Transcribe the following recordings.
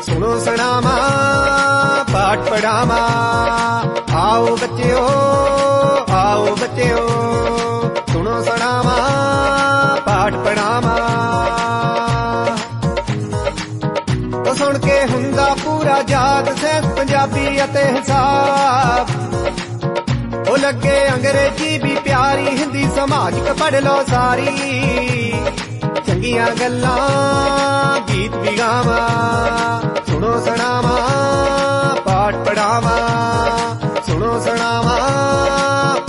सुनो सनामा पाठ पढ़ावा, आओ बच्चों सुनो सनामा पाठ पढ़ावा। तो सुन के हुंदा पूरा याद सैंस पंजाबी अते हिसाब, ओ लगे अंग्रेजी भी प्यारी, हिंदी समाजिक पढ़ लो सारी। चंगियां गल्लां गीत भी गावा, सुनो सनावा पाठ पढ़ावा, सुनो सनावा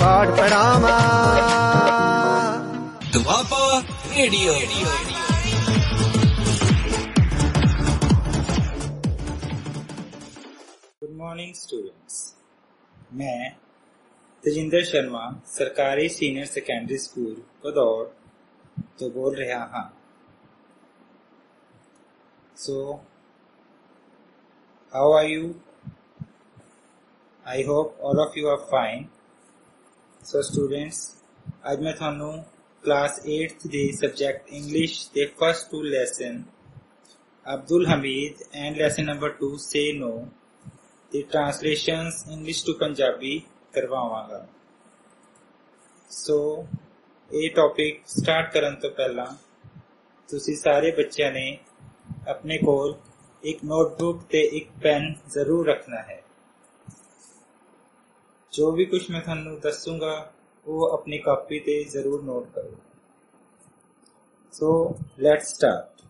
पाठ पढ़ावा। दुआपा रेडियो। गुड मॉर्निंग स्टूडेंट्स, मैं तजिंदर शर्मा सरकारी सीनियर सेकेंडरी स्कूल भदौड़ तो बोल रहा हाँ। So, how are you? I hope all of you are fine. So students, आज मैं थानू क्लास 8th दे सब्जेक्ट इंग्लिश दे first 2 lesson Abdul Hamid and lesson number 2 say no दे ट्रांसलेशंस इंग्लिश टू पंजाबी करवावांगा। सो ये टॉपिक स्टार्ट करन तो पहला तुसी सारे बच्चों ने अपने कोल एक नोटबुक ते एक पेन जरूर रखना है। जो भी कुछ मैं थानू दसूंगा वो अपनी कॉपी ते जरूर नोट करो। So let's start.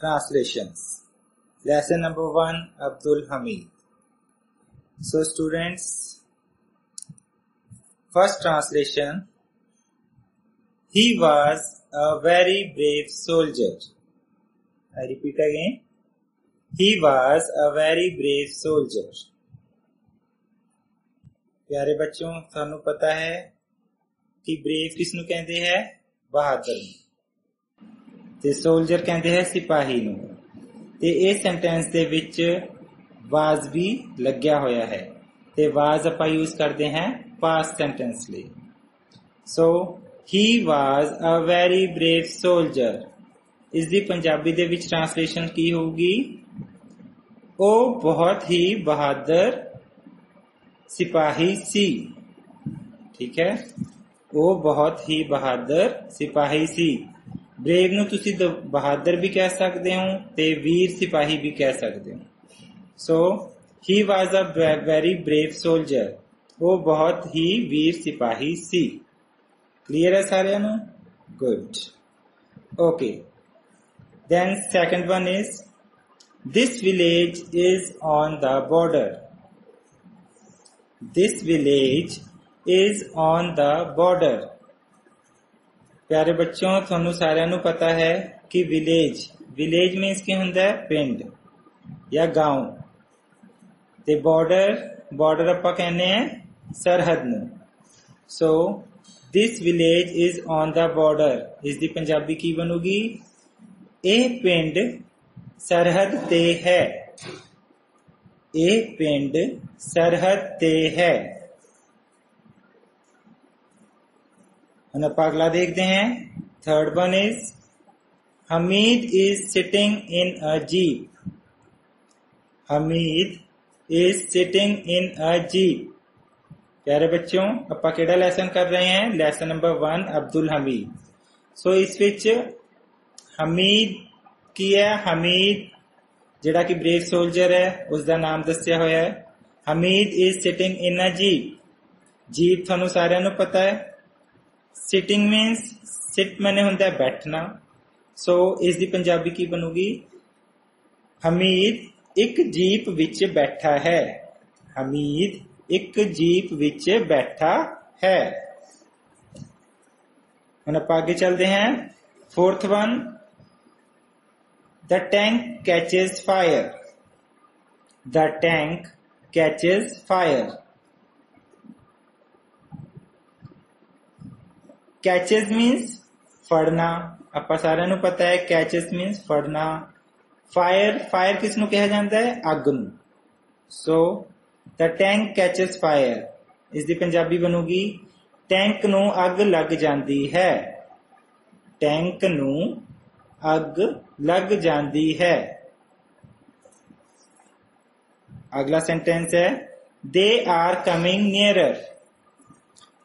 Translations lesson number 1 Abdul Hamid. So students, first translation, he was a very brave soldier. I repeat again, he was a very brave soldier. प्यारे बच्चों, थानू पता है कि ब्रेव किसनू कहते हैं? बहादुर। ते सोल्जर कहते हैं सिपाही नू। ते इस सेंटेंस दे विच वाज भी लग्या होया है ते वाज आपां यूज करते हैं पास्ट सेंटेंस लिए। सो he was a very brave soldier। इसदी पंजाबी दे विच ट्रांसलेशन की होगी? ओ बहुत ही बहादुर सिपाही सी। ठीक है, वो बहुत ही बहादुर सिपाही सी। ब्रेव नू तुसी बहादुर भी कह सकते हो ते वीर सिपाही भी कह सकते हो। सो he was a very brave soldier। वो बहुत ही वीर सिपाही सी। क्लियर है सारे नु? Good. Okay, then second one is this village is on the border. This village is on the border. प्यारे बच्चों, थानू सारे नु पता है कि विलेज मीन्स की हुंदा है पिंड या गांव ते बॉर्डर आपां कहने हैं सरहद नू। So this village is on the border, इसदी पंजाबी की बनूगी? ए पिंड सरहद ते है। ए पिंड सरहद ते है। हम अगला देखते हैं। Third one is Hamid is sitting in a jeep. Hamid is sitting in a jeep. प्यारे बच्चों, अपा केड़ा लेसन कर रहे हैं? Lesson number 1 Abdul Hamid. So इस विच हमीद की है? हमीद जिहड़ा कि ब्रेव सोल्जर है उसका नाम दस्या होया है। Hamid is sitting in a jeep. Jeep थानू सारिਆਂ ਨੂੰ पता है। सिटिंग मीन्स सिट मैंने हुंदा है बैठना। सो इसकी पंजाबी की बनूगी? हमीद एक जीप विच बैठा है। हमीद एक जीप विच बैठा है। हम आगे चलते हैं। Fourth one, the tank catches fire. The tank catches fire. Catches means फड़ना। ਆਪਾਂ ਸਾਰਿਆਂ ਨੂੰ पता है कैचेस मीन्स फड़ना। फायर किसनू कहा जाता है? अग नू। So the tank catches fire, इसकी पंजाबी बनूगी टैंक नू अग लग जाती है। ਟੈਂਕ ਨੂੰ ਅੱਗ ਲੱਗ ਜਾਂਦੀ ਹੈ। अगला सेंटेंस है they are coming nearer।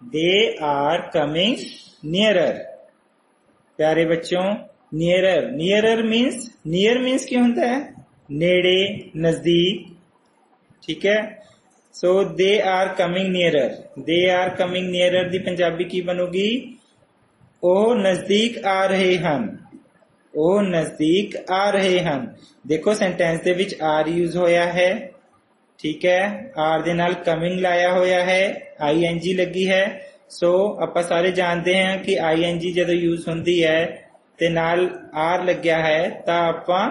they are coming nearer। प्यारे बच्चों, nearer means क्या होता है? नेड़े, नजदीक, ठीक है। so they are coming nearer दी पंजाबी की बनूगी ਉਹ ਨਜ਼ਦੀਕ ਆ ਰਹੇ ਹਨ। ਉਹ ਨਜ਼ਦੀਕ ਆ ਰਹੇ ਹਨ। देखो सेंटेंस ਦੇ ਵਿੱਚ are यूज ਹੋਇਆ है, ठीक है। आर दे नाल कमिंग लाया होया है, ING लगी है। सो ਆਪਾਂ ਸਾਰੇ ਜਾਣਦੇ ਹਾਂ ਕਿ ING ਜਦੋਂ यूज ਹੁੰਦੀ है ਤੇ ਨਾਲ R ਲੱਗਿਆ ਹੈ ਤਾਂ ਆਪਾਂ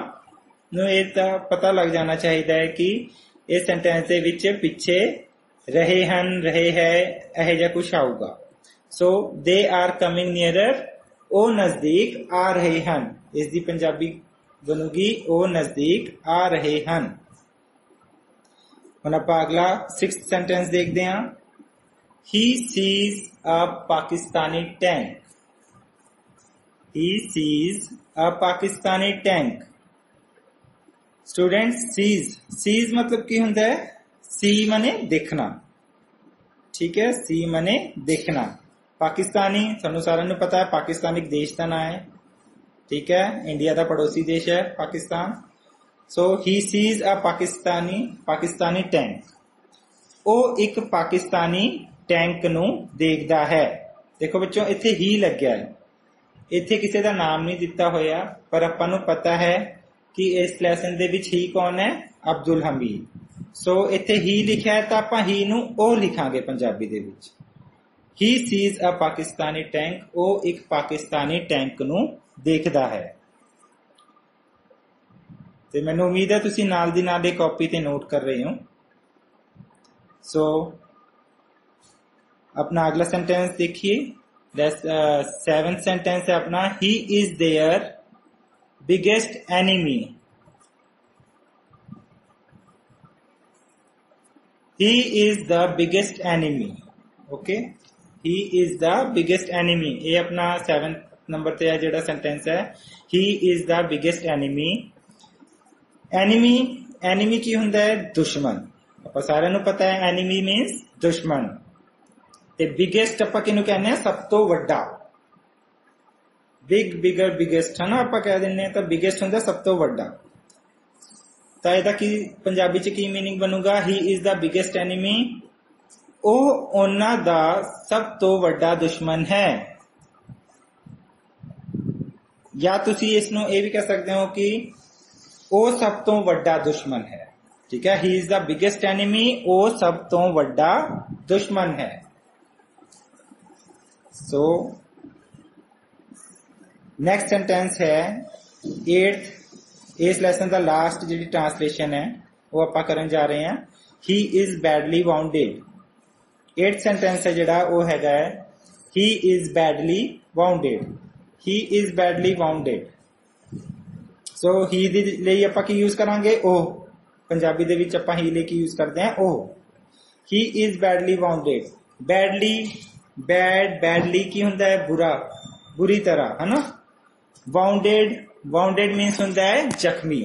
ਨੂੰ ਇਹ ਤਾਂ ਪਤਾ ਲੱਗ ਜਾਣਾ ਚਾਹੀਦਾ ਹੈ ਕਿ ਇਸ ਸੈਂਟੈਂਸ ਦੇ ਵਿੱਚ ਪਿੱਛੇ ਰਹੇ ਹਨ, ਰਹੇ ਹੈ, ਇਹ ਜਿਹਾ ਕੁਝ ਆਊਗਾ। ਸੋ ਦੇ ਆਰ ਕਮਿੰਗ ਨੀਅਰਰ, ਉਹ ਨਜ਼ਦੀਕ ਆ ਰਹੇ ਹਨ। ਇਸ ਦੀ ਪੰਜਾਬੀ ਬਣੂਗੀ ਉਹ ਨਜ਼ਦੀਕ ਆ ਰਹੇ ਹਨ। ਹੁਣ ਆਪਾਂ ਅਗਲਾ 6th ਸੈਂਟੈਂਸ ਦੇਖਦੇ ਹਾਂ। he sees a Pakistani tank। he sees a Pakistani tank। Student sees मतलब की ਹੁੰਦਾ है? see माने देखना, ठीक है। see माने देखना। पाकिस्तानी ਸਾਨੂੰ ਸਾਰਿਆਂ ਨੂੰ ਪਤਾ ਹੈ पाकिस्तान एक देश ਦਾ नाम है, ठीक है। इंडिया ਦਾ पड़ोसी देश है Pakistan. So he sees a Pakistani tank. ਉਹ ਇੱਕ ਪਾਕਿਸਤਾਨੀ ਟੈਂਕ ਨੂੰ ਦੇਖਦਾ ਹੈ। ਦੇਖੋ ਬੱਚੋ, ਇੱਥੇ ਹੀ ਲੱਗਿਆ ਹੈ, ਇੱਥੇ ਕਿਸੇ ਦਾ ਨਾਮ ਨਹੀਂ ਦਿੱਤਾ ਹੋਇਆ, ਪਰ ਆਪਾਂ ਨੂੰ ਪਤਾ ਹੈ ਕਿ ਇਸ ਲੈਸਨ ਦੇ ਵਿੱਚ ਹੀ ਕੌਣ ਹੈ? ਅਬਦੁਲ ਹਮੀਦ। ਸੋ ਇੱਥੇ ਹੀ ਲਿਖਿਆ ਹੈ ਤਾਂ ਆਪਾਂ ਹੀ ਨੂੰ ਉਹ ਲਿਖਾਂਗੇ ਪੰਜਾਬੀ ਦੇ ਵਿੱਚ। ਹੀ ਸੀਜ਼ ਅ ਪਾਕਿਸਤਾਨੀ ਟੈਂਕ। ਉਹ ਇੱਕ ਪਾਕਿਸਤਾਨੀ ਟੈਂਕ ਨੂੰ ਦੇਖਦਾ ਹੈ। ਤੇ ਮੈਨੂੰ ਉਮੀਦ ਹੈ ਤੁਸੀਂ ਨਾਲ ਦੀ ਨਾਲ ਇਹ ਕਾਪੀ ਤੇ ਨੋਟ ਕਰ ਰਹੇ ਹੋ। सो अपना अगला सेंटेंस देखिए। 7th सेंटेंस है अपना he is their biggest enemy. He is the biggest enemy. Okay, he is the biggest enemy. ये अपना 7th नंबर ते है जेड़ा सेंटेंस है, he is the biggest enemy. Enemy की हुंदा है? दुश्मन। ਆਪਾਂ ਸਾਰਿਆਂ ਨੂੰ ਪਤਾ ਹੈ ਐਨੀਮੀ ਮੀਨਸ ਦੁਸ਼ਮਣ। ਤੇ ਬਿਗੇਸਟ ਆਪਾਂ ਕਿਹਨੂੰ ਕਹਿੰਦੇ ਆ? ਸਭ ਤੋਂ ਵੱਡਾ। ਬਿਗਰ ਬਿਗੇਸਟ ਹੈ ਨਾ, ਆਪਾਂ ਕਹਿ ਦਿੰਦੇ ਆ ਤਾਂ ਬਿਗੇਸਟ ਹੁੰਦਾ ਸਭ ਤੋਂ ਵੱਡਾ। ਤਾਂ ਇਹਦਾ ਕੀ ਪੰਜਾਬੀ ਚ ਕੀ ਮੀਨਿੰਗ ਬਣੂਗਾ? ਹੀ ਇਜ਼ ਦਾ ਬਿਗੇਸਟ ਐਨੀਮੀ। ਉਹ ਉਹਨਾਂ ਦਾ ਸਭ ਤੋਂ ਵੱਡਾ ਦੁਸ਼ਮਣ ਹੈ। ਜਾਂ ਤੁਸੀਂ ਇਸ ਨੂੰ ਇਹ ਵੀ ਕਹਿ ਸਕਦੇ ਹੋ ਕਿ ਉਹ ਸਭ ਤੋਂ ਵੱਡਾ ਦੁਸ਼ਮਣ ਹੈ, ठीक है। He is the biggest enemy. वो सब तो वड्डा दुश्मन है। सो नेक्स्ट सेंटेंस है 8th। इस लेसन का लास्ट जी ट्रांसलेशन है वो आप करन जा रहे हैं। He is badly wounded. 8th sentence है जड़ा वो हैगा है he is badly wounded. He is badly wounded. So he दे ਲਈ ਆਪਾਂ ਕੀ यूज करांगे? ਉਹ पंजाबी दे विच आपां ही लेके यूज करते हैं ओ। He is badly wounded. Badly की हुंदा है? बुरा, बुरी तरह, है ना। वाउंडेड मीनस हुंदा है जख्मी।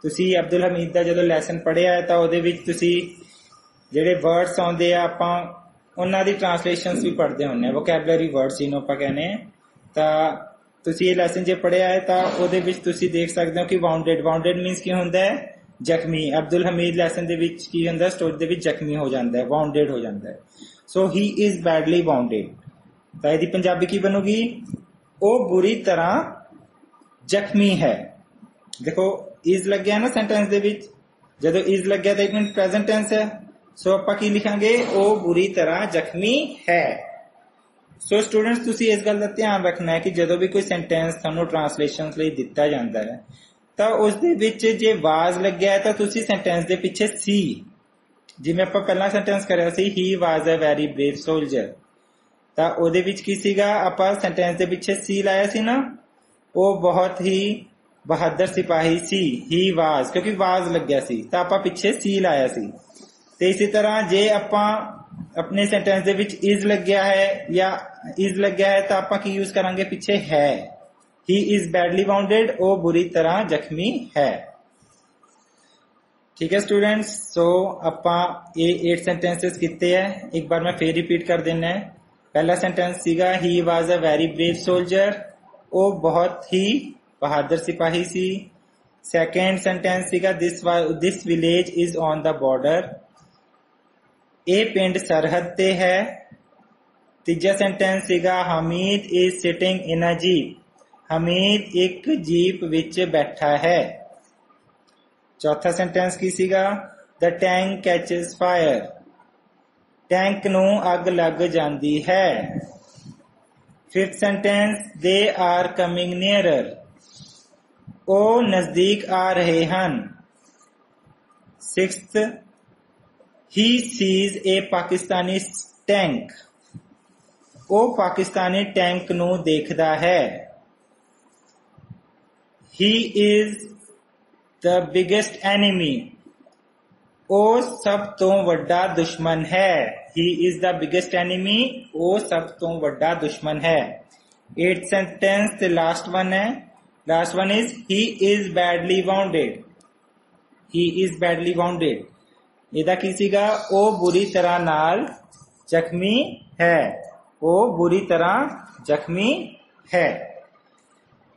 तुसी अब्दुल हमीद दा जदों लैसन पढ़िया है तां ओहदे विच तुसी जिहड़े वर्ड्स आउंदे आ आपां उन्हां दी ट्रांसलेशनस भी पढ़दे हुंदे आ, वोकैबुलरी वर्ड्स जिन्हों आपां कहने तां तुसी ये लैसन जे पढ़िया है तां ओहदे विच तुसी देख सकदे हो कि वाउंडेड मीनस की हुंदा है? ਜ਼ਖਮੀ। ਅਬਦੁਲ ਹਮੀਦ ਲੈਸਨ ਦੇ ਵਿੱਚ ਕੀ ਹੁੰਦਾ? ਸਟੋਰੀ ਦੇ ਵਿੱਚ ਜ਼ਖਮੀ ਹੋ ਜਾਂਦਾ ਹੈ, ਵਾਉਂਡਡ ਹੋ ਜਾਂਦਾ ਹੈ। ਸੋ ਹੀ ਇਜ਼ ਬੈਡਲੀ ਵਾਉਂਡਡ। ਤਾਂ ਇਹਦੀ ਪੰਜਾਬੀ ਕੀ ਬਣੂਗੀ? ਉਹ ਬੁਰੀ ਤਰ੍ਹਾਂ ਜ਼ਖਮੀ ਹੈ। ਦੇਖੋ ਇਜ਼ ਲੱਗਿਆ ਨਾ ਸੈਂਟੈਂਸ ਦੇ ਵਿੱਚ, ਜਦੋਂ ਇਜ਼ ਲੱਗਿਆ ਤਾਂ ਇੱਕ ਮਿੰਟ ਪ੍ਰੈਜ਼ੈਂਟ ਟੈਂਸ ਹੈ। ਸੋ ਆਪਾਂ ਕੀ ਲਿਖਾਂਗੇ? ਉਹ ਬੁਰੀ ਤਰ੍ਹਾਂ ਜ਼ਖਮੀ ਹੈ। ਸੋ ਸਟੂਡੈਂਟਸ ਤੁਸੀਂ ਇਸ ਗੱਲ ਦਾ ਧਿਆਨ ਰੱਖਣਾ ਹੈ ਕਿ ਜਦੋਂ ਵੀ ਕੋਈ ਸੈਂਟੈਂਸ ਤੁਹਾਨੂੰ ਟ੍ਰਾਂਸਲੇਸ਼ਨ ਲਈ ਦਿੱਤਾ ਜਾਂਦਾ ਹੈ ਤਾਂ ਉਸ ਦੇ ਵਿੱਚ ਜੇ ਵਾਜ਼ ਲੱਗਿਆ ਤਾਂ ਤੁਸੀਂ ਸੈਂਟੈਂਸ ਦੇ ਪਿੱਛੇ ਸੀ, ਜਿਵੇਂ ਆਪਾਂ ਪਹਿਲਾਂ ਸੈਂਟੈਂਸ ਕਰਿਆ ਸੀ he was a very brave soldier, ਤਾਂ ਉਹਦੇ ਵਿੱਚ ਕੀ ਸੀਗਾ? ਆਪਾਂ ਸੈਂਟੈਂਸ ਦੇ ਪਿੱਛੇ ਸੀ ਲਾਇਆ ਸੀ ਨਾ, ਉਹ ਬਹੁਤ ਹੀ ਬਹਾਦਰ ਸਿਪਾਹੀ ਸੀ। ਹੀ ਵਾਜ਼ ਕਿਉਂਕਿ ਵਾਜ਼ ਲੱਗਿਆ ਸੀ ਤਾਂ ਆਪਾਂ ਪਿੱਛੇ ਸੀ ਲਾਇਆ ਸੀ। ਤੇ ਇਸੇ ਤਰ੍ਹਾਂ ਜੇ ਆਪਾਂ ਆਪਣੇ ਸੈਂਟੈਂਸ ਦੇ ਵਿੱਚ ਇਜ਼ ਲੱਗਿਆ ਹੈ ਜਾਂ ਇਜ਼ ਲੱਗਿਆ ਹੈ ਤਾਂ ਆਪਾਂ ਕੀ ਯੂਜ਼ ਕਰਾਂਗੇ? ਪਿੱਛੇ ਹੈ। ही इज बैडली वाउंडेड, वो बुरी तरह जख्मी है। ठीक है स्टूडेंट्स, सो ਆਪਾਂ ਇਹ 8 ਸੈਂਟੈਂਸਸ ਕੀਤੇ ਹੈ। ਇੱਕ ਵਾਰ ਮੈਂ ਫੇਰ ਰਿਪੀਟ ਕਰ ਦਿੰਨਾ ਹੈ। ਪਹਿਲਾ ਸੈਂਟੈਂਸ ਸੀਗਾ he was a very brave soldier, ਉਹ ਬਹੁਤ ਹੀ ਬਹਾਦਰ ਸਿਪਾਹੀ ਸੀ। ਸੈਕੰਡ ਸੈਂਟੈਂਸ ਸੀਗਾ this village is on the border, ਇਹ ਪਿੰਡ ਸਰਹੱਦ ਤੇ ਹੈ। ਤੀਜਾ ਸੈਂਟੈਂਸ ਸੀਗਾ Hamid is sitting in a jeep, Hamid ਇੱਕ ਜੀਪ ਵਿੱਚ ਬੈਠਾ ਹੈ। चौथा सेंटेंस की सीगा the tank catches fire, tank नू अग लग जाती है। Fifth sentence they are coming nearer, ओ नजदीक आ रहे हैं। Sixth he sees a Pakistani tank, ओ पाकिस्तानी टैंक नू देखदा है। He is the biggest enemy, ਉਹ ਸਭ ਤੋਂ ਵੱਡਾ ਦੁਸ਼ਮਨ ਹੈ। He is the biggest enemy, ਉਹ ਸਭ ਤੋਂ ਵੱਡਾ ਦੁਸ਼ਮਨ ਹੈ। 8th ਸੈਂਟੈਂਸ ਤੇ ਲਾਸਟ ਵਨ ਹੈ। Last one is he is badly wounded, he is badly wounded. ਇਹਦਾ ਕੀ ਸੀਗਾ? ਉਹ ਬੁਰੀ ਤਰ੍ਹਾਂ ਨਾਲ ਜ਼ਖਮੀ ਹੈ, ਉਹ ਬੁਰੀ ਤਰ੍ਹਾਂ ਜ਼ਖਮੀ ਹੈ।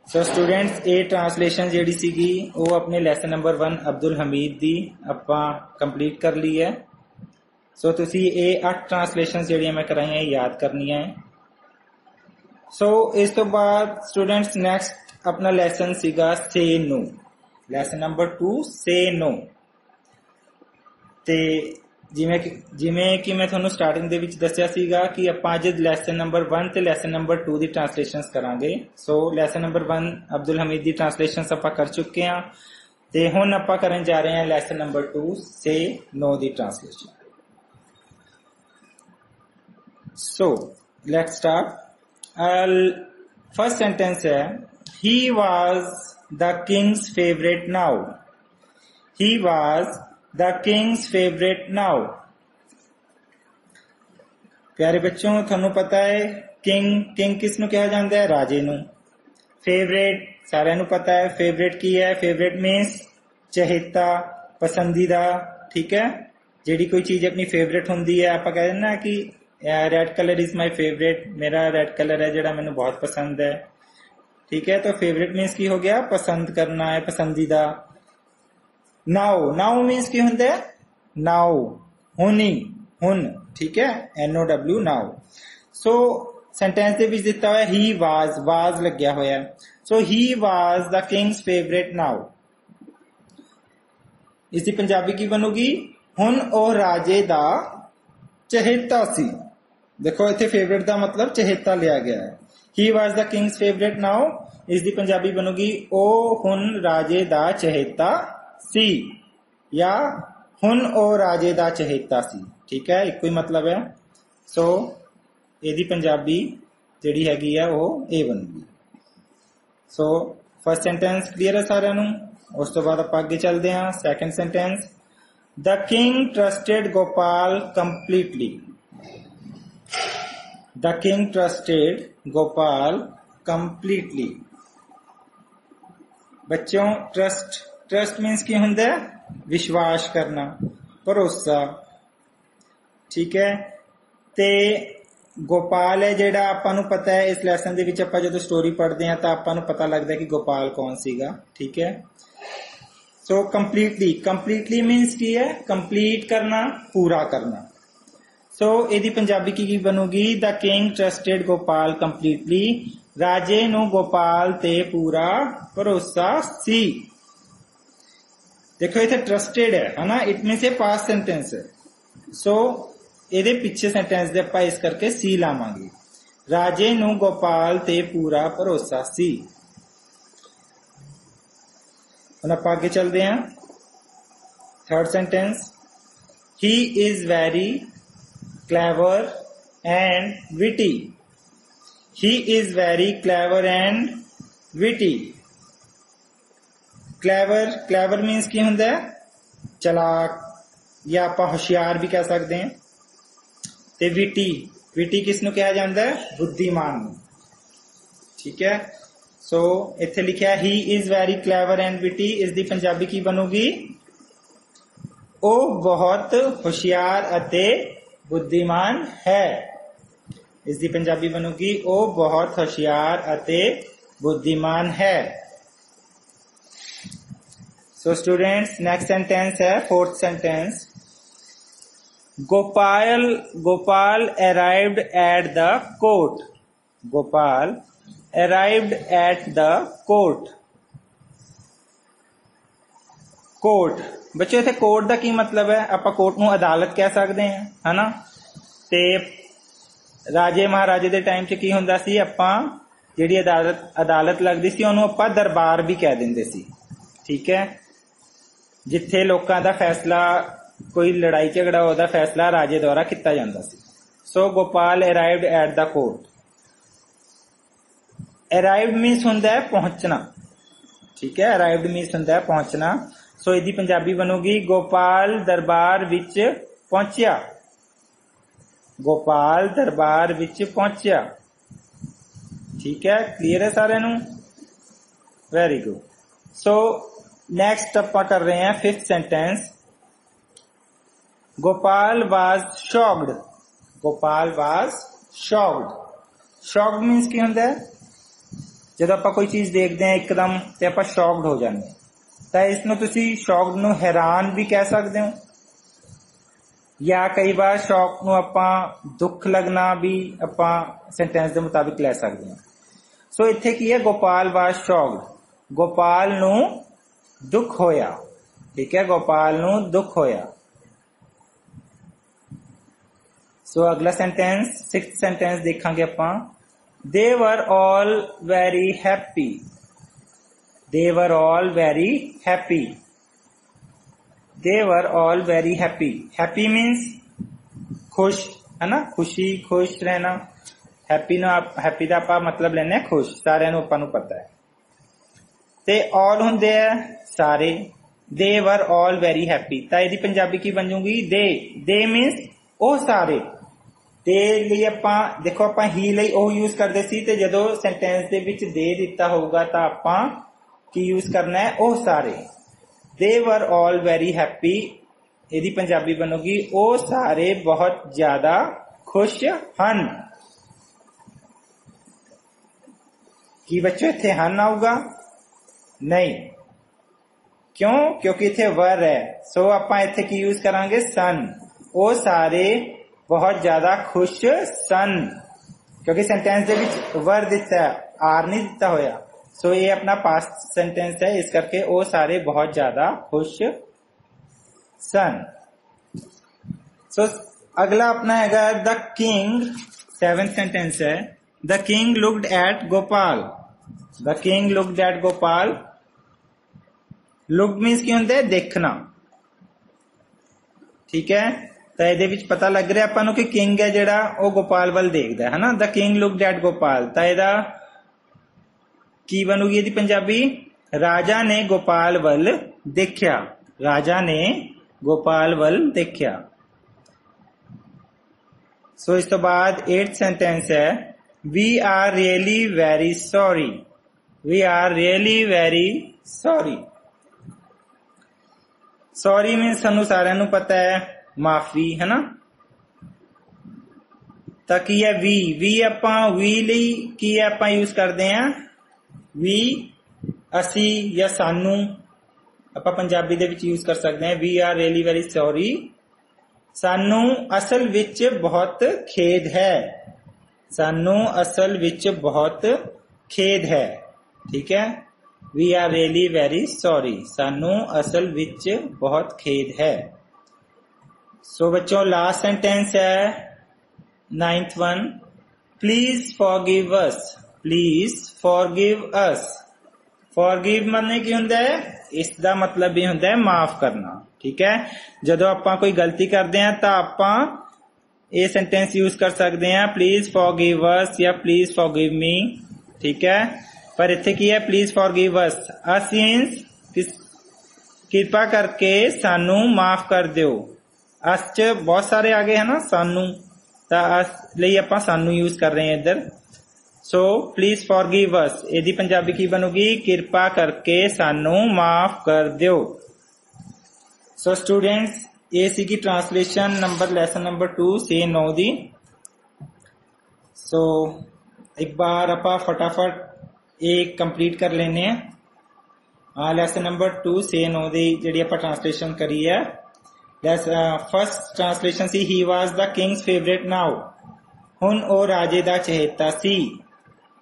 ਸੋ ਸਟੂਡੈਂਟਸ ਇਹ ਟ੍ਰਾਂਸਲੇਸ਼ਨ ਜਿਹੜੀ ਸੀਗੀ ਉਹ ਆਪਣੇ ਲੈਸਨ ਨੰਬਰ 1 ਅਬਦੁਲ ਹਮੀਦ ਦੀ ਆਪਾਂ ਕੰਪਲੀਟ ਕਰ ਲਈ ਹੈ। ਸੋ ਤੁਸੀਂ ਇਹ 8 ਟ੍ਰਾਂਸਲੇਸ਼ਨ ਜਿਹੜੀਆਂ ਮੈਂ ਕਰਾਈਆਂ ਯਾਦ ਕਰਨੀਆਂ ਹੈ। ਸੋ ਇਸ ਤੋਂ ਬਾਅਦ ਸਟੂਡੈਂਟਸ ਨੈਕਸਟ ਆਪਣਾ ਲੈਸਨ ਸੀਗਾ ਸੇ ਨੋ, ਲੈਸਨ ਨੰਬਰ 2 ਸੇ ਨੋ। ਤੇ ਜਿਵੇਂ ਕਿ ਮੈਂ ਤੁਹਾਨੂੰ ਸਟਾਰਟਿੰਗ ਦੇ ਵਿੱਚ ਦੱਸਿਆ ਸੀਗਾ ਕਿ ਆਪਾਂ ਅੱਜ ਲੈਸਨ ਨੰਬਰ 1 ਤੇ ਲੈਸਨ ਨੰਬਰ 2 ਦੀ ਟ੍ਰਾਂਸਲੇਸ਼ਨਸ ਕਰਾਂਗੇ। ਸੋ ਲੈਸਨ ਨੰਬਰ 1 ਅਬਦੁਲ ਹਮੀਦ ਦੀ ਟ੍ਰਾਂਸਲੇਸ਼ਨਸ ਆਪਾਂ ਕਰ ਚੁੱਕੇ ਹਾਂ ਤੇ ਹੁਣ ਆਪਾਂ ਕਰਨ ਜਾ ਰਹੇ ਹਾਂ ਲੈਸਨ ਨੰਬਰ 2 ਸੇ ਨੋ ਦੀ translation. So let's start. First sentence ਹੈ he was the king's favourite now, he was the king's favorite now। प्यारे बच्चों थानू पता है किंग किसनू कहा जाता है? राजे नू। फेवरेट सारिਆਂ ਨੂੰ पता है फेवरेट की है? फेवरेट मीन्स चहेता, पसंदीदा। ठीक है, ਜਿਹੜੀ कोई चीज अपनी फेवरेट होंगी है आप कह देना कि red colour is my favourite, मेरा रेड कलर है ਜਿਹੜਾ ਮੈਨੂੰ बहुत पसंद है। ठीक है, तो फेवरेट मीन्स की हो गया? पसंद करना है, पसंदीदा। नाउ, नाउ मीन्स की होंगे? नाउ हुनी, हुन। ठीक है, NOW नाउ। सो सेंटेंस ਦੇ ਵਿੱਚ ਦਿੱਤਾ ਹੋਇਆ ਹੀ ਵਾਜ਼ ਲੱਗਿਆ ਹੋਇਆ। ਸੋ ਹੀ ਵਾਜ਼ ਦਾ ਕਿੰਗਸ ਫੇਵਰੇਟ ਨਾउ। ਇਸ ਦੀ ਪੰਜਾਬੀ ਕੀ ਬਣੂਗੀ? ਹੁਣ ਉਹ ਰਾਜੇ ਦਾ ਚਹੇਤਾ ਸੀ। ਦੇਖੋ ਇੱਥੇ ਫੇਵਰੇਟ ਦਾ ਮਤਲਬ ਚਹੇਤਾ ਲਿਆ ਗਿਆ ਹੈ। He was the king's favourite ਨਾउ, ਇਸ ਦੀ ਪੰਜਾਬੀ ਬਣੂਗੀ ਉਹ ਹੁਣ ਰਾਜੇ ਦਾ ਚਹੇਤਾ ਸੀ ਜਾਂ ਹੁਣ ਉਹ ਰਾਜੇ ਦਾ ਚਹੇਤਾ ਸੀ। ਠੀਕ ਹੈ, ਇੱਕੋ ਹੀ ਮਤਲਬ ਹੈ। ਸੋ ਇਹਦੀ ਪੰਜਾਬੀ ਜਿਹੜੀ ਹੈਗੀ ਆ ਉਹ ਇਹ ਬਣੂਗੀ। ਸੋ ਫਸਟ ਸੈਂਟੈਂਸ ਕਲੀਅਰ ਹੈ ਸਾਰਿਆਂ ਨੂੰ। ਉਸ ਤੋਂ ਬਾਅਦ ਆਪਾਂ ਅੱਗੇ ਚੱਲਦੇ ਹਾਂ। Second sentence the king trusted Gopal completely, the king trusted Gopal completely. ਬੱਚੋਂ ट्रस्ट मीन्स की होंगे? विश्वास करना, भरोसा। ठीक है, ते गोपाल है जेड़ा आपां नूं पता है इस लैसन दे विच आपां जदों स्टोरी पढ़दे हां तां आपां नूं पता लगदा है कि गोपाल कौन सीगा। ठीक है, सो कंप्लीटली मीन्स की है? कंप्लीट करना, पूरा करना। सो इहदी पंजाबी की बनूगी the king trusted Gopal completely, राजे नूं गोपाल ते पूरा भरोसा सी। देखो इतने ट्रस्टेड है ना, इट मीन्स ये पास्ट सेंटेंस है। सो ਇਹਦੇ ਪਿੱਛੇ ਸੈਂਟੈਂਸ ਦੇ ਆਪਾਂ ਇਸ ਕਰਕੇ ਸੀ ਲਾਵਾਂਗੇ। ਰਾਜੇ ਨੂੰ ਗੋਪਾਲ ਤੇ ਪੂਰਾ ਭਰੋਸਾ ਸੀ। ਹੁਣ ਆਪਾਂ ਅੱਗੇ ਚੱਲਦੇ ਹਾਂ। Third sentence he is very clever and witty, he is very clever and witty. Clever means की होंगे? चलाक, या आप होशियार भी कह सकते हैं। ते विटी किसनू कहा जाता है? बुद्धिमान। ठीक है, सो इत्थे लिखिया he is very clever and witty, इसदी पंजाबी की बनूगी? ओ बहुत होशियार अते बुद्धिमान है। इसदी पंजाबी बनूगी ओ बहुत होशियार अते बुद्धिमान है। सो स्टूडेंट्स, नेक्स्ट सेंटेंस है fourth sentence. Gopal arrived at the court. Gopal arrived at the court. Court बच्चों, इत्थे कोर्ट का की मतलब है? आपां कोर्ट नूं अदालत कह सकते हैं, है ना। ते राजे महाराजे दे टाइम च की हुंदा सी, आपां जिहड़ी अदालत लगदी सी ओनूं आपां दरबार भी कह दिंदे सी। ठीक है, जिथे लोकां दा फैसला, कोई लड़ाई झगड़ा होदा फैसला राजे द्वारा किया जाता सी। So Gopal arrived at the court. Arrived means हुंदा है पहुंचना। ठीक है, अराइव्ड मीन्स हुंदा है पहुंचना। सो इसदी पंजाबी बनूगी गोपाल दरबार विच पहुंचिया। गोपाल दरबार विच पहुंचिया। ठीक है, क्लियर है सारे नूं? Very good. सो नेक्स्ट आपां कर रहे हैं fifth sentence. Gopal was shocked. Gopal was shocked. Shocked means की हुंदा है? जदों आपां कोई चीज देखते हैं एकदम ते आपां शॉक्ड हो जाते हैं, तो इसनूं तुसीं शॉक्ड नूं हैरान भी कह सकते हो, या कई बार शॉक नूं आपां दुख लगना भी आपां सेंटेंस के मुताबिक लै सकते हैं। सो इत्थे की है? Gopal was shocked. गोपाल नूं दुख होया। ठीक है, गोपाल नूं दुख होया। सो अगला सेंटेंस, सिक्स्थ सेंटेंस देखांगे आपां। They were all very happy. They were all very happy. They were all very happy. Happy means खुश, है ना, खुशी, खुश रहना। हैप्पी दा आपां मतलब लेने खुश, सारिਆਂ ਨੂੰ ਆਪਾਂ ਨੂੰ पता है। ते ऑल हुंदे है सारे। दे वर ऑल वेरी हैप्पी, तो इसदी पंजाबी की बनूगी? दे। दे मीन्स ਉਹ ਸਾਰੇ। ਦੇ ਲਈ ਆਪਾਂ देखो ਆਪਾਂ ही ਲਈ ਉਹ यूज करते सी, ते जदों सेंटेंस ਦੇ ਵਿੱਚ ਦੇ ਦਿੱਤਾ ਹੋਊਗਾ ਤਾਂ ਆਪਾਂ की यूज करना है? ਉਹ ਸਾਰੇ। दे वर ऑल वेरी हैप्पी, ਇਹਦੀ पंजाबी बनूगी ਉਹ ਸਾਰੇ बहुत ज्यादा खुश ਹਨ। की बच्चों इत्थे हन आऊगा? नहीं, क्यों? क्योंकि इत्थे वर है। सो आपां इत्थे की यूज करांगे? सन। ਉਹ ਸਾਰੇ बहुत ज्यादा खुश सन, क्योंकि सेंटेंस दे विच वर दिता है, आर नहीं दिता होया। सो ये अपना पास्ट सेंटेंस है, इस करके वो सारे बहुत ज्यादा खुश सन। सो अगला अपना है द किंग। सेवेंथ सेंटेंस है the king looked at Gopal. The king looked at Gopal. Looked means की होंगे? देखना। ठीक है, तो ये पता लग रहा अपन कि किंग है जिहड़ा वो गोपाल वाल देखदा है ना। The king looked at Gopal, तो यदा की बनूगी यदि पंजाबी? राजा ने गोपाल वल देखा। राजा ने गोपाल वल देखा। सो इस तो बाद एट्थ सेंटेंस है we are really very sorry. We are really very sorry. Sorry means सानू सारिਆਂ ਨੂੰ पता है माफी, है ना। तो की है? वी। वी आपां वी ਲਈ की आपां यूज करते हैं? वी असी या सानू आपां पंजाबी दे विच यूज कर सकते हैं। We are really very sorry. सानू असल विच बहुत खेद है। सानू असल विच बहुत खेद है। ठीक है, we are really very sorry. सानू असल विच बहुत खेद है। सो बच्चों लास्ट सेंटेंस है ninth one. Please forgive us. Please forgive us. Forgive माने की हुंदा है? इसका मतलब भी हुंदा है माफ करना। ठीक है, जदों आपां कोई गलती करते हैं तो आपां ये सेंटेंस यूज कर सकते हैं प्लीज फॉरगिव अस या प्लीज फॉरगिव मी। ठीक है, पर इत्थे की है? Please forgive us. Us means कृपा करके सानू माफ कर दिओ। अस च बहुत सारे आ गए है ना, सानू, तो अस लिए आपां सानू यूज कर रहे हैं इधर। ਸੋ ਪਲੀਜ਼ ਫੋਰਗਿਵ ਅਸ, ਇਹਦੀ ਪੰਜਾਬੀ ਕੀ ਬਣੂਗੀ? ਕਿਰਪਾ ਕਰਕੇ ਸਾਨੂੰ ਮਾਫ ਕਰ ਦਿਓ। ਸੋ ਸਟੂਡੈਂਟਸ, ਇਹ ਸੀਗੀ ਟ੍ਰਾਂਸਲੇਸ਼ਨ ਨੰਬਰ ਲੈਸਨ ਨੰਬਰ 2 ਸੇ 9 ਦੀ। ਸੋ ਇੱਕ ਵਾਰ ਆਪਾਂ ਫਟਾਫਟ ਇਹ ਕੰਪਲੀਟ ਕਰ ਲੈਨੇ ਆ। ਲੈਸਨ ਨੰਬਰ 2 ਸੇ 9 ਦੀ ਜਿਹੜੀ ਆਪਾਂ ਟ੍ਰਾਂਸਲੇਸ਼ਨ ਕਰੀ ਹੈ। ਫਸਟ ਟ੍ਰਾਂਸਲੇਸ਼ਨ ਸੀ he was the king's favourite now, ਹੁਣ ਉਹ ਰਾਜੇ ਦਾ ਚਹੇਤਾ ਸੀ।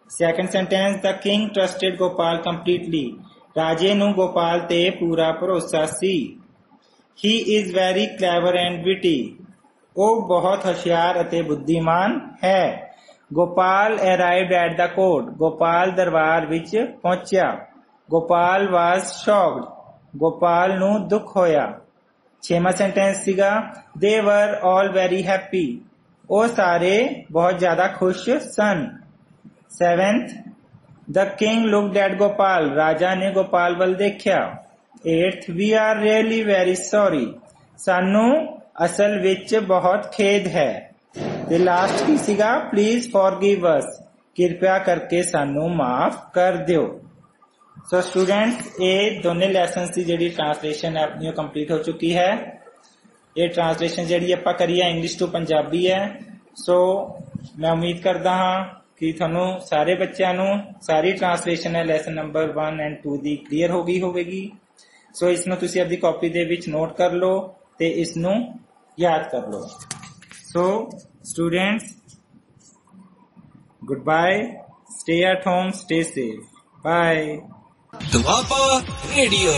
Second sentence the king trusted Gopal completely, ਰਾਜੇ ਨੂੰ ਗੋਪਾਲ ਤੇ ਪੂਰਾ ਭਰੋਸਾ ਸੀ। He is very clever and witty, ਉਹ ਬਹੁਤ ਹੁਸ਼ਿਆਰ ਅਤੇ ਬੁੱਧੀਮਾਨ ਹੈ। Gopal arrived at the court, Gopal ਦਰਬਾਰ ਵਿੱਚ ਪਹੁੰਚਿਆ। ਗੋਪਾਲ ਵਾਜ਼ ਸ਼ੌਕਡ, ਗੋਪਾਲ ਨੂੰ ਦੁੱਖ ਹੋਇਆ। ਛੇਵਾਂ ਸੈਂਟੈਂਸ ਸੀਗਾ ਦੇ ਵਰ ਆਲ ਵੈਰੀ ਹੈਪੀ, ਉਹ ਸਾਰੇ ਬਹੁਤ ਜ਼ਿਆਦਾ ਖੁਸ਼ ਸਨ। Seventh the king looked at Gopal, ਰਾਜਾ ਨੇ ਗੋਪਾਲ ਵੱਲ ਦੇਖਿਆ। Eighth we are really very sorry, ਸਾਨੂੰ ਅਸਲ ਵਿੱਚ ਬਹੁਤ ਖੇਦ ਹੈ। ਤੇ ਲਾਸਟ ਕੀ ਸੀਗਾ? ਪਲੀਜ਼ ਫੋਰਗਿਵ ਅਸ, ਕਿਰਪਾ ਕਰਕੇ ਸਾਨੂੰ ਮਾਫ ਕਰ ਦਿਓ। ਸੋ ਸਟੂਡੈਂਟਸ, ਇਹ ਦੋਨੇ ਲੈਸਨਸ ਦੀ ਜਿਹੜੀ ਟ੍ਰਾਂਸਲੇਸ਼ਨ ਹੈ ਆਪਣੀ ਉਹ ਕੰਪਲੀਟ ਹੋ ਚੁੱਕੀ ਹੈ। ਇਹ ਟ੍ਰਾਂਸਲੇਸ਼ਨ ਜਿਹੜੀ ਆਪਾਂ ਕਰੀ ਹੈ ਇੰਗਲਿਸ਼ ਟੂ ਪੰਜਾਬੀ ਹੈ। ਸੋ ਮੈਂ ਉਮੀਦ ਕਰਦਾ ਹਾਂ ਕਿ ਤੁਹਾਨੂੰ ਸਾਰੇ ਬੱਚਿਆਂ ਨੂੰ ਸਾਰੀ ਟ੍ਰਾਂਸਲੇਸ਼ਨ ਹੈ lesson number 1 and 2 the clear ਹੋ ਗਈ ਹੋਵੇਗੀ। ਸੋ ਇਸ ਨੂੰ ਤੁਸੀਂ ਆਪਣੀ ਕਾਪੀ ਦੇ ਵਿੱਚ ਨੋਟ ਕਰ ਲਓ ਤੇ ਇਸ ਨੂੰ ਯਾਦ ਕਰ ਲਓ। So students, good bye, stay at home, stay safe, bye. Doaba radio.